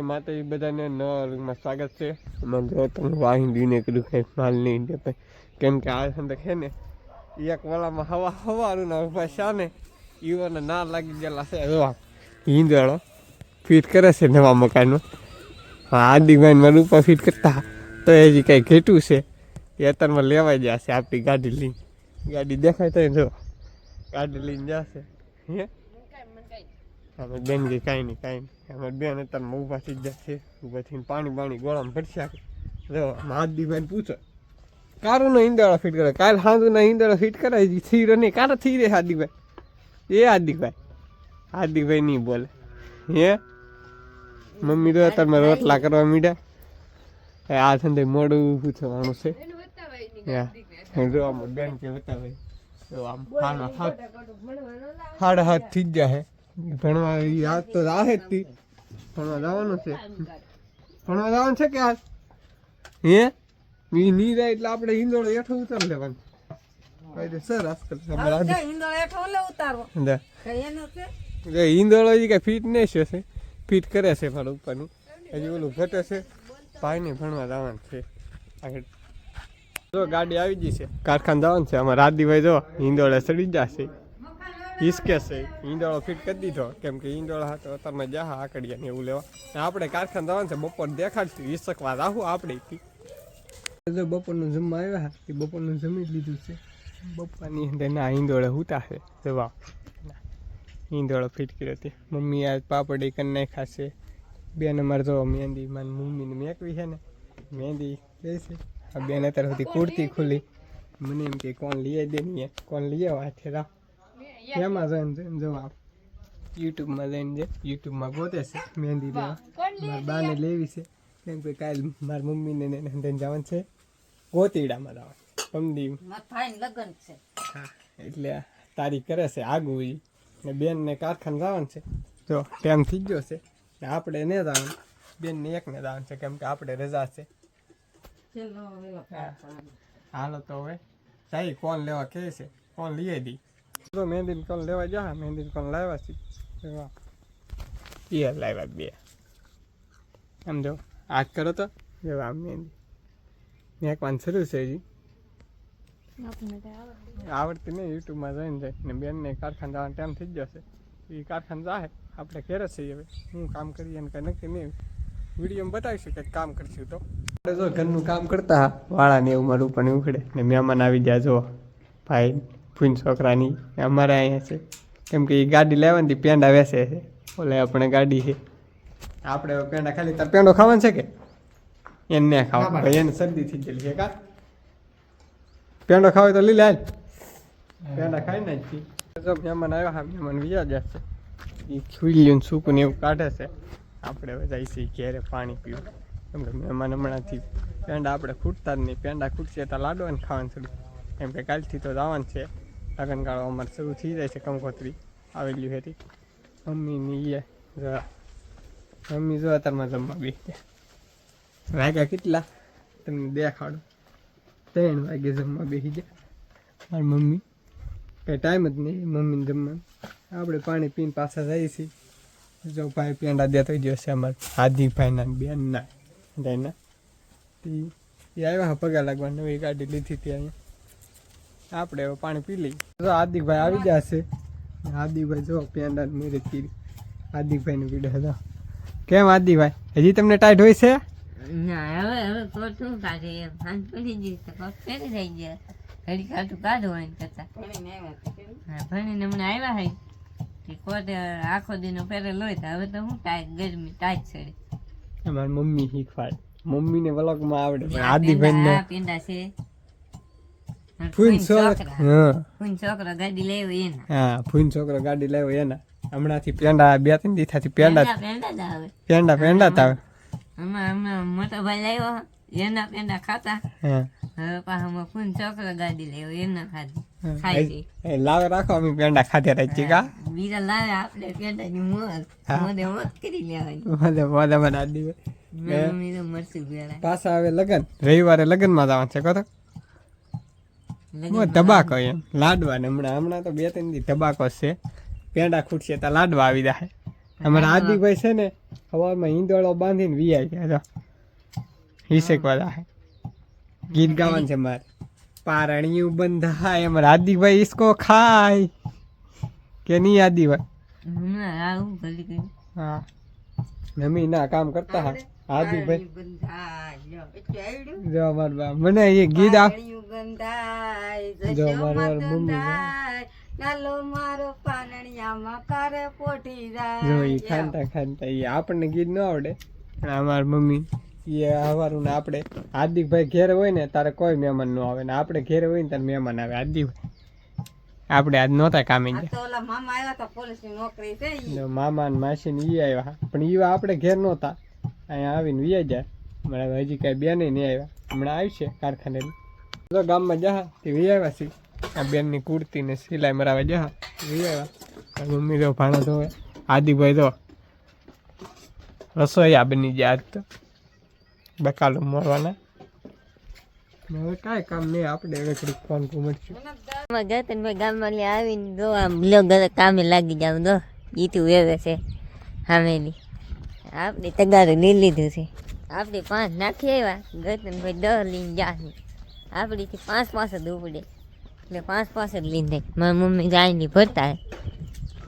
માતાજી બધાને નવા રૂમમાં સ્વાગત છે. જો તમે વાહિંદીને કીધું કંઈ માલ નહીં દે કેમ કે આ સંદક છે ને એક વાળામાં હવાનું ના ઉભા શા ને ઈવોને ના લાગી ગયેલા છે. હિંદવાળો ફિટ કરે છે નવા મકાનમાં. આદિભાઈ મારા ઉપર ફિટ કરતા તો હજી કંઈ ઘેટું છે એ અત્યારમાં લેવાઈ જશે. આપણી ગાડી લઈને ગાડી દેખાય તો જો ગાડી લઈને જશે. હે અમે બેન ગઈ કાંઈ નહીં અમારે બેન અત્યારમાં ઊભા થઈ જશે. ઊભા થઈને પાણી ગોળામાં ભરશે. જો આદિભાઈને પૂછો કારુંનો ઈંદાળો ફિટ કરે. કાલ સાંજના ઈંદાળો ફિટ કરાય થીરો નહીં કારો થઈ રહે. આદિભાઈ નહીં બોલે. હે મમ્મી તો અત્યારમાં રોટલા કરવા મીડ્યા. આ સંદે મોડું પૂછવાનું છે. જો આમ બેન કે બતાવે આમ હાડા હાથ થઈ જ જાય. ભણવા યાદ તો રાહે જ ભણવા જવાનું છે. ભણવા જવાનું છે કે આજ હે ની જાય એટલે આપણે ઈંદોળો હેઠો ઉતાર લેવાનું. સર ઈંદોળો હજી કઈ ફિટ નહીં છે. ફિટ કરે છે મારા ઉપરનું હજી ઓલું ઘટે છે. ભાઈને ભણવા જવાનું છે. આગળ જો ગાડી આવી ગઈ છે. કારખાને જવાનું છે. અમારા આદિભાઈ જો ઈંદોળે ચડી જશે. હિસકે છે ઈંદોળો ફિટ કરી દીધો કેમ કે ઈંદોળો હતો અત્યારમાં જા આકડિયા ને એવું લેવા. આપણે કારખાને જવાનું છે. બપોર દેખાડશું હિસકવા રાહું આપણે જો બપોરનું જમવા આવ્યા એ બપોરનું જમી લીધું છે. બપોરની અંદર ના ઈંદોળે હુતા છે. જવા ઈંદોળો ફિટ કર્યો હતી. મમ્મી આ પાપડી કરી નાખ્યા છે. બેન અમારે જો મહેંદી મારી મમ્મીને મેકવી છે ને મહેંદી લે છે. આ બેન અત્યારે સુધી કુર્તી ખુલી મને એમ કે કોણ લઈ દે નહીં કોણ લઈ આવા છે રાહ એમાં જઈને જવા યુટ્યુબમાં જઈને યુટ્યુબમાં ગોતે છે મહેંદી લેવા. મારા બાને લેવી છે કેમ કે કાલે મારી મમ્મીને જવાનું છે ગોતીડામાં જવાનું પમદી. હા એટલે તારીખ કરે છે આગું એ ને બેનને કારખાને જવાનું છે. જો ટાઈમ થઈ ગયો છે ને આપણે ને જવાનું બેનને એકને જવાનું છે કેમ કે આપણે રજા છે. હાલો તો હવે સાહી કોણ લેવા કહે છે કોણ લઈ દી. તો મહેંદી કોણ લેવા જા મહેંદી કોણ લાવ્યા છે એ લાવ્યા બે. આમ જો આજ કરો તો જેવા આમ મહેંદી મેકવાનું શરૂ છે. હજી આવડતી નહીં યુટ્યુબમાં જઈને જાય ને બેનને કારખાને જવાનો ટાઈમ થઈ જશે. એ કારખાને જાય આપણે ઘેર છીએ. હવે હું કામ કરીએ ને કંઈ નક્કી નહીં વિડીયોમાં બતાવીશું કંઈક કામ કરશું. તો જો ઘરનું કામ કરતા વાળાને એવું મારું પણ ઉખડે ને મહેમાન આવી ગયા. જો ભાઈ ફૂન છોકરાની અમારે અહીંયા છે કેમ કે એ ગાડી લેવાની પેંડા વેસે છે. ઓલે આપણે ગાડી છે આપણે પેંડા ખાલી તાર પેંડો ખાવાનો છે કે એને ખાવા ભાઈ એને શરદી થઈ ગયેલી છે. કા પેંડો ખાવ તો લીલા પેંડા ખાઈ નાખી. જો મહેમાન આવ્યા હા મહેમાન બીજા ગયા છે. એ ખુલ્યું સૂકું ને એવું કાઢે છે. આપણે હવે જઈએ છીએ ઘેરે પાણી પીવું કેમ કે મહેમાન હમણાંથી પેંડા આપણે ખૂટતા જ નહીં. પેંડા ખૂટશે તો લાડવાની ખાવાનું શરૂ કેમ કે કાલથી તો જવાનું છે. લગનગાળો અમારે શરૂ થઈ જાય છે. કંકોત્રી આવેલી હતી મમ્મીની મમ્મી જો અત્યારમાં જમવા બેસી વાગ્યા કેટલા તમને દેખાડો 3 વાગે જમવા બેસી જાય. મારી મમ્મી કંઈ ટાઈમ જ નહીં મમ્મીને જમવાનું. આપણે પાણી પીને પાછા જઈએ છીએ. જો ભાઈ પેંડા દેતો ગયો છે અમારે હાર્દિકભાઈના બેનના એના એ આવ્યા પગા લાગવા નવી ગાડી લીધી હતી અહીંયા. આપણે હવે પાણી પી લઈએ. જો હાર્દિકભાઈ આવી ગયા છે. હાર્દિકભાઈ જો પેંડા મેરેજ કરી હાર્દિકભાઈનું પીડે હતા. કેમ હાર્દિકભાઈ હજી તમને ટાઈટ હોય છે? આખો દિનો પહેરેલો હોય હવે તો હું ગરમી ટાઈટ ચડે. અમારી મમ્મી શીખવાડે. મમ્મીને વ્લોગમાં આવડે પણ હાર્દિકભાઈને પેંડા છે. ફૂન છોકરો ગાડી લેવો એના. હા ફૂન છોકરો ગાડી લેવો એના. હમણાંથી પેંડા 2-3 દિવસથી પેંડા જ આવે. હમણાં મોટો ભાઈ લાવ્યો એના પેંડા ખાતા. હવે પાછા ફૂન છોકરો ગાડી લેવો એના ખાધી લાવે રાખો અમે પેંડા ખાધે રાખીએ. કા બીજા લાવે આપણે પેંડા ની મોત કરી લેવાની. પાછા હવે લગન રવિવારે લગનમાં જવાનું છે. કહો ધબાકો એમ લાડવા ને હમણાં તો 2-3 દી ધબાકો છે. પેંડા ખૂટશે તો લાડવા આવી જાય. અમારા હાર્દિકભાઈ છે ને સવારમાં ઈંદોળો બાંધીને વીઆઈ ગયા જો હિસેક વાળા હે ગીત ગાવાનું છે મારે પારણિયું બંધાય અમારા હાર્દિકભાઈ ઈસકો ખાય કે નહીં હાર્દિકભાઈ આવું ભલી ગયું હા નમી ના કામ કરતા હા હાર્દિકભાઈ જો અમાર બા મને એ ગીત આ જો મારો મમ્મી નાલો મારો પાનણિયામાં કારે પોટી જાય જો ઈ ખાનતા ખાનતા ઈ આપણને ગીત ન આવડે પણ અમારી મમ્મી એ હવારું ને આપણે હાર્દિકભાઈ ઘેર હોય ને તારે કોઈ મહેમાન ન આવે ને આપણે ઘેર હોય ને તારે મહેમાન આવે હાર્દિકભાઈ આપણે આજ નહોતા કામે ગયા મામા આવ્યા હતા પોલીસની નોકરી છે મામા ને માસી ને ઈ આવ્યા પણ ઈ આપણે ઘેર નહોતા અહીંયા આવીને વી જાય હમણાં હજી કાંઈ બેન નહીં આવ્યા હમણાં આવશે કારખાને તો ગામમાં જા તે વી આવ્યા છે આ બેનની કુર્તી ને સિલાઈ મરાવા જા વી આવ્યા મમ્મી તો ભાણો ધોવે હાર્દિકભાઈ તો રસોઈયા બની ગયા આજ તો બકાલો મોરવાના હવે કાંઈ કામ નહીં આપણે હવે થોડીક ફોન ઘૂમડશું ગતનભાઈ ગામમાં આવીને દો આમ બ્લોગ કામે લાગી જાવ દો ઈટું વેવે છે હામેલી આપણે તગારું લઈ લીધું છે આપણે 5 નાખી આવ્યા ગતનભાઈ 10 લઈને જાય આપણીથી 5 જ ઉપડે એટલે 5 જ લઈને જાય મારી મમ્મી ગાયની ભરતા હે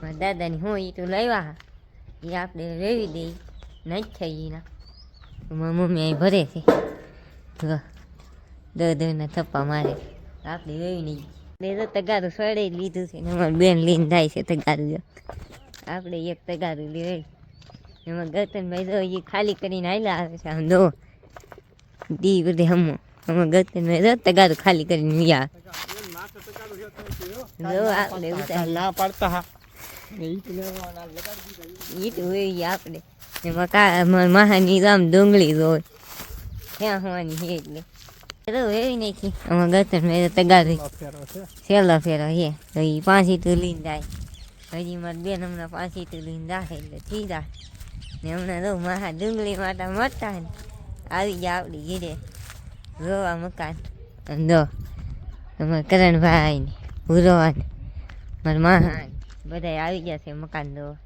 મારા દાદાની હું ઈટું લાવ્યા એ આપણે રેવી દઈ નાખ્યા એના મારી મમ્મી અહીં ભરે છે દરના થપ્પા મારે આપણે રેવી નહીં તો તગારું સડાઈ લીધું છે ને અમારી બેન લઈને જાય છે તગારું જો આપણે એક તગારું લઈ એમાં ગતનભાઈ જો એ ખાલી કરીને હાલ્યા આવે છે આમ દો દી બધે હમો આમાં ગતનભાઈ જો તગારું ખાલી કરીને વી આવે જો આપણે ના પાડતા હા ઈટ હોય આપણે એમાં મહાની આમ ડુંગળી હોય ત્યાં હોવાની છે એટલે એવી નાખી આમાં ગતનભાઈ તગારું છેલ્લો ફેરો હે તો એ 5 ઈટું લઈને જાય હજી મારી બેન હમણાં 5 ઈટું લઈને જાય એટલે થઈ જાય ને હમણાં તો મારા ડુંગળી માટે મળતા ને આવી જાય આપણી ઘીરે રોવા મકાન દો અમારા કરણભાઈ ને ઉરોવા ને મારા મહાન બધા આવી ગયા છે મકાન દો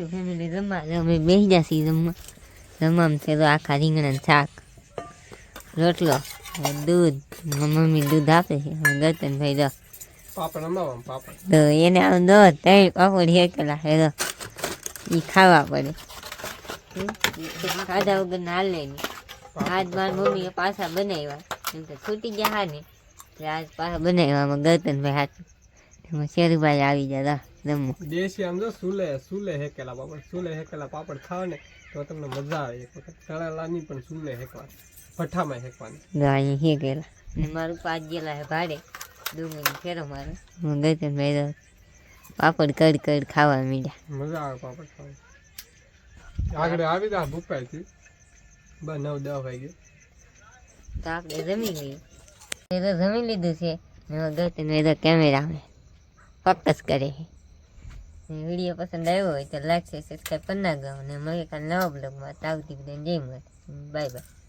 ફેમિલી જમવા અમે બેસી જશે જમવામાં છે તો આખા રીંગણા શાક રોટલો દૂધ મમ્મી દૂધ આપે છે ગતનભાઈ દો તો એને આમ દો 3 પાપડ હેકેલા હે દો એ ખાવા પડે ખાધા વગર ના હાલે નહીં આજ મારી મમ્મીએ પાછા બનાવ્યા એમ કે છૂટી ગયા હા ને એટલે આજ પાછા બનાવ્યા ગતનભાઈ હાથું એમાં શેરુભાઈ આવી ગયા જમવા દેશી આમ જો સુલે હેકેલા પાપડ ખાવ ને તો તમને મજા આવે એક વખત તળેલા નહીં પણ સુલે હેકવા ભઠ્ઠામાં હેકવાની અહીંયા હેકેલા ને મારું 5 ગયેલા હે ભાડે ડુંગળી ફેરો મારો ગતનભાઈ પાપડ કડ ખાવા મીડ્યા મજા આવે પાપડ ખાવા આગળ આવી તા ભૂપાઈથી 9-10 વાગે તો આપણે જમી લઈએ એ તો જમી લીધું છે ગતનભાઈ તો કેમેરા ફોકસ કરે છે વિડીયો પસંદ આવ્યો હોય તો લાઈક સબસ્ક્રાઈબ કરી નાખો અને મળીએ કાલે નવા બ્લોગમાં આવતી બધાને જય મળે બાય બાય